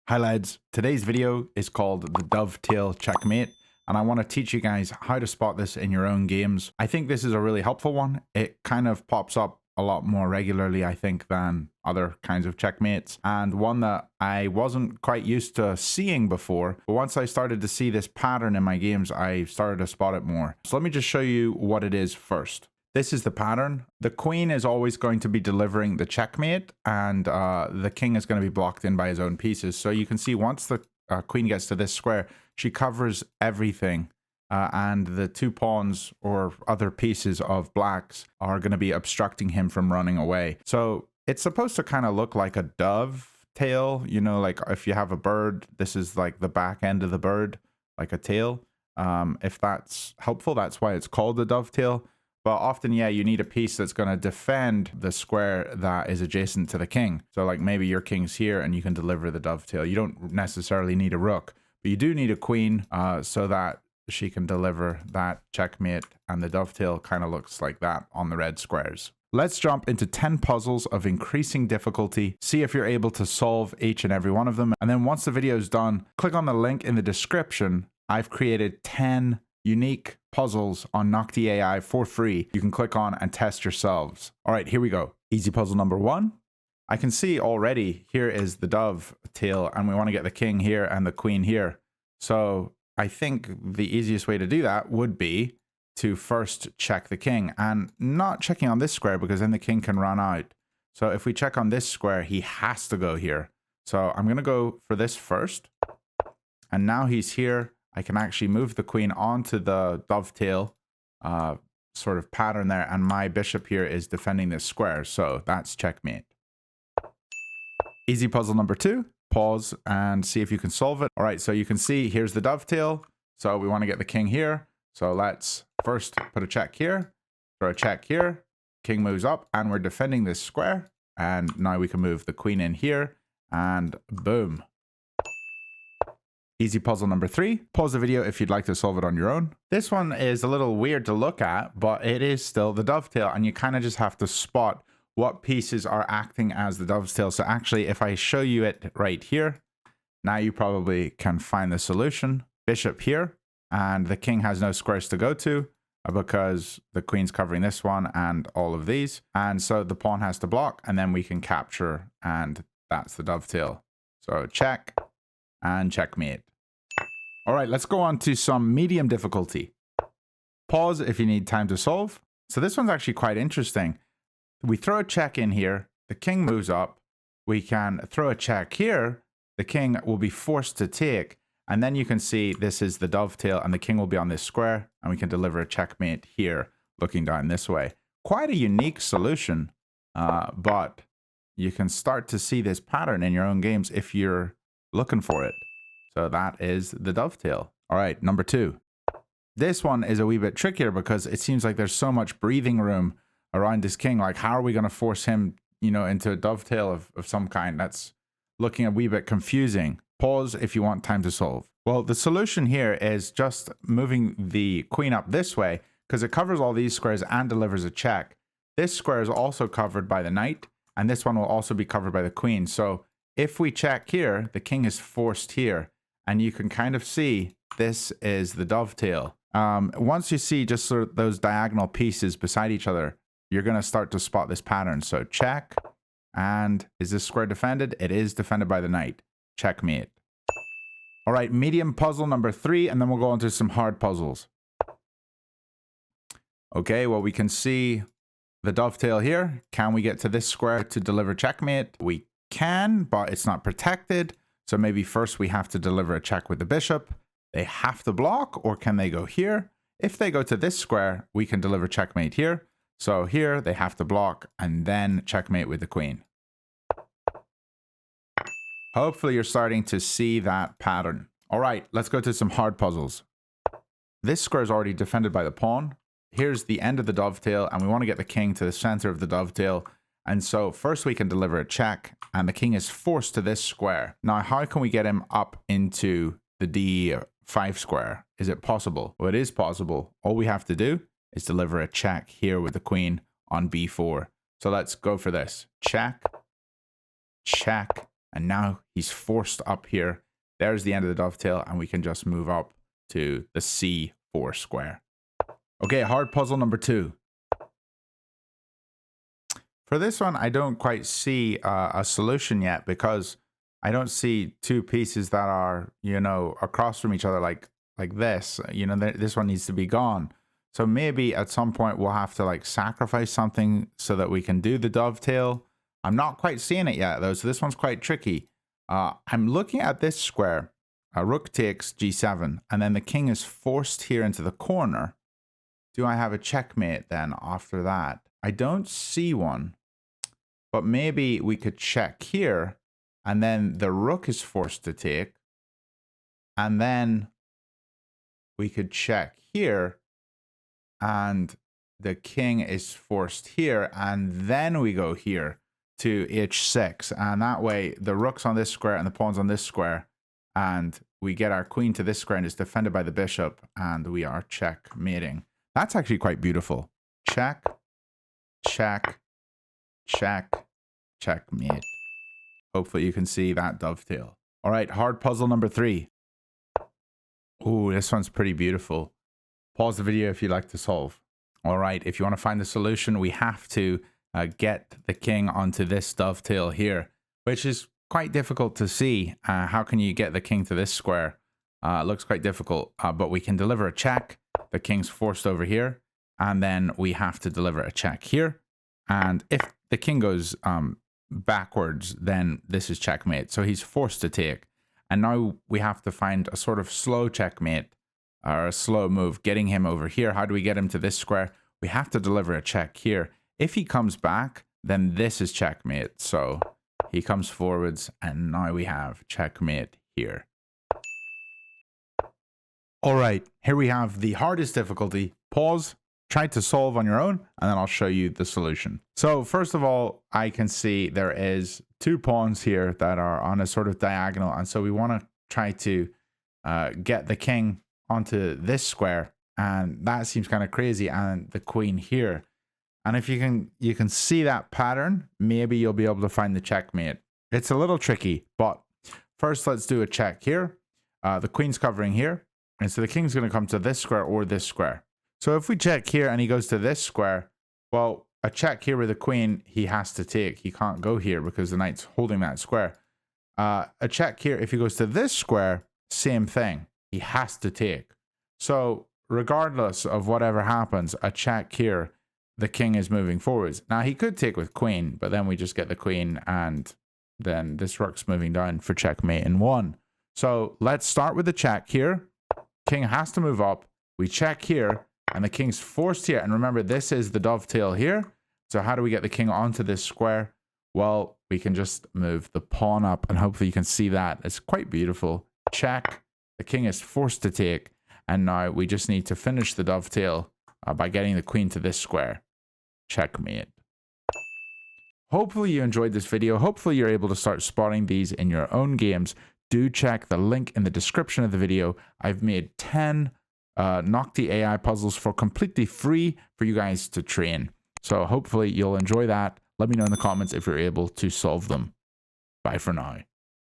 Hi lads, today's video is called the Dovetail Checkmate, and I want to teach you guys how to spot this in your own games. I think this is a really helpful one. It kind of pops up a lot more regularly, I think, than other kinds of checkmates, and one that I wasn't quite used to seeing before. But once I started to see this pattern in my games, I started to spot it more. So let me just show you what it is first. This is the pattern. The queen is always going to be delivering the checkmate, and the king is going to be blocked in by his own pieces. So you can see once the queen gets to this square, she covers everything, and the two pawns or other pieces of blacks are going to be obstructing him from running away. So it's supposed to kind of look like a dovetail, you know, like if you have a bird, this is like the back end of the bird, like a tail. If that's helpful, that's why it's called a dovetail. But often, yeah, you need a piece that's going to defend the square that is adjacent to the king. So like maybe your king's here and you can deliver the dovetail. You don't necessarily need a rook, but you do need a queen so that she can deliver that checkmate, and the dovetail kind of looks like that on the red squares. Let's jump into 10 puzzles of increasing difficulty, see if you're able to solve each and every one of them. And then once the video is done, click on the link in the description. I've created 10 unique puzzles on Noctie.ai for free. You can click on and test yourselves. All right, here we go. Easy puzzle number 1. I can see already here is the dovetail, and we want to get the king here and the queen here. So I think the easiest way to do that would be to first check the king, and not checking on this square because then the king can run out. So if we check on this square, he has to go here. So I'm going to go for this first. And now he's here. I can actually move the queen onto the dovetail sort of pattern there, and my bishop here is defending this square, so that's checkmate. Easy puzzle number 2. Pause and see if you can solve it. All right, so you can see here's the dovetail, so we want to get the king here. So let's first put a check here, throw a check here, king moves up, and we're defending this square. And now we can move the queen in here, and boom. Easy puzzle number 3. Pause the video if you'd like to solve it on your own. This one is a little weird to look at, but it is still the dovetail, and you kind of just have to spot what pieces are acting as the dovetail. So actually, if I show you it right here, now you probably can find the solution. Bishop here, and the king has no squares to go to because the queen's covering this one and all of these. And so the pawn has to block, and then we can capture, and that's the dovetail. So check and checkmate. All right, let's go on to some medium difficulty. Pause if you need time to solve. So this one's actually quite interesting. We throw a check in here, the king moves up, we can throw a check here, the king will be forced to take, and then you can see this is the dovetail, and the king will be on this square, and we can deliver a checkmate here, looking down this way. Quite a unique solution, but you can start to see this pattern in your own games if you're looking for it. So that is the dovetail. All right, number 2. This one is a wee bit trickier because it seems like there's so much breathing room around this king. Like, how are we going to force him, you know, into a dovetail of some kind? That's looking a wee bit confusing. Pause if you want time to solve. Well, the solution here is just moving the queen up this way because it covers all these squares and delivers a check. This square is also covered by the knight, and this one will also be covered by the queen. So if we check here, the king is forced here. And you can kind of see this is the dovetail. Once you see just sort of those diagonal pieces beside each other, you're going to start to spot this pattern. So check. And is this square defended? It is defended by the knight. Checkmate. All right, medium puzzle number 3, and then we'll go on to some hard puzzles. Okay, well, we can see the dovetail here. Can we get to this square to deliver checkmate? We can, but it's not protected. So maybe first we have to deliver a check with the bishop. They have to block, or can they go here? If they go to this square, we can deliver checkmate here. So here they have to block and then checkmate with the queen. Hopefully you're starting to see that pattern. All right, let's go to some hard puzzles. This square is already defended by the pawn. Here's the end of the dovetail, and we want to get the king to the center of the dovetail. And so first we can deliver a check, and the king is forced to this square. Now, how can we get him up into the D5 square? Is it possible? Well, it is possible. All we have to do is deliver a check here with the queen on B4. So let's go for this. Check, check, And now he's forced up here. There's the end of the dovetail, and we can just move up to the C4 square. Okay, hard puzzle number 2. For this one, I don't quite see a solution yet because I don't see two pieces that are, you know, across from each other like this. You know, this one needs to be gone. So maybe at some point we'll have to like sacrifice something so that we can do the dovetail. I'm not quite seeing it yet though, so this one's quite tricky. I'm looking at this square. Rook takes g7, and then the king is forced here into the corner. Do I have a checkmate then after that? I don't see one, but maybe we could check here, and then the rook is forced to take, and then we could check here, and the king is forced here, and then we go here to h6, and that way the rook's on this square and the pawn's on this square, and we get our queen to this square and it's defended by the bishop, and we are checkmating. That's actually quite beautiful. Check, check, check, checkmate. Hopefully you can see that dovetail. All right, hard puzzle number 3. Ooh, this one's pretty beautiful. Pause the video if you'd like to solve. All right, if you want to find the solution, we have to get the king onto this dovetail here, which is quite difficult to see. How can you get the king to this square? It looks quite difficult, but we can deliver a check. The king's forced over here, and then we have to deliver a check here. And if the king goes backwards, then this is checkmate. So he's forced to take. And now we have to find a sort of slow checkmate or a slow move, getting him over here. How do we get him to this square? We have to deliver a check here. If he comes back, then this is checkmate. So he comes forwards, and now we have checkmate here. All right, here we have the hardest difficulty. Pause, try to solve on your own, and then I'll show you the solution. So first of all, I can see there is 2 pawns here that are on a sort of diagonal, and so we want to try to get the king onto this square, and that seems kind of crazy, and the queen here. And if you can see that pattern, maybe you'll be able to find the checkmate. It's a little tricky, but first let's do a check here. The queen's covering here, and so the king's going to come to this square or this square. So if we check here and he goes to this square, well, a check here with the queen, he has to take. He can't go here because the knight's holding that square. A check here, if he goes to this square, same thing. He has to take. So regardless of whatever happens, a check here, the king is moving forwards. Now he could take with queen, but then we just get the queen, and then this rook's moving down for checkmate in 1. So let's start with the check here. King has to move up. We check here, and the king's forced here. And remember, this is the dovetail here. So how do we get the king onto this square? Well, we can just move the pawn up, and hopefully you can see that. It's quite beautiful. Check. The king is forced to take. And now we just need to finish the dovetail by getting the queen to this square. Checkmate. Hopefully you enjoyed this video. Hopefully you're able to start spotting these in your own games. Do check the link in the description of the video. I've made 10 Noctie.ai puzzles for completely free for you guys to train. So hopefully you'll enjoy that. Let me know in the comments if you're able to solve them. Bye for now.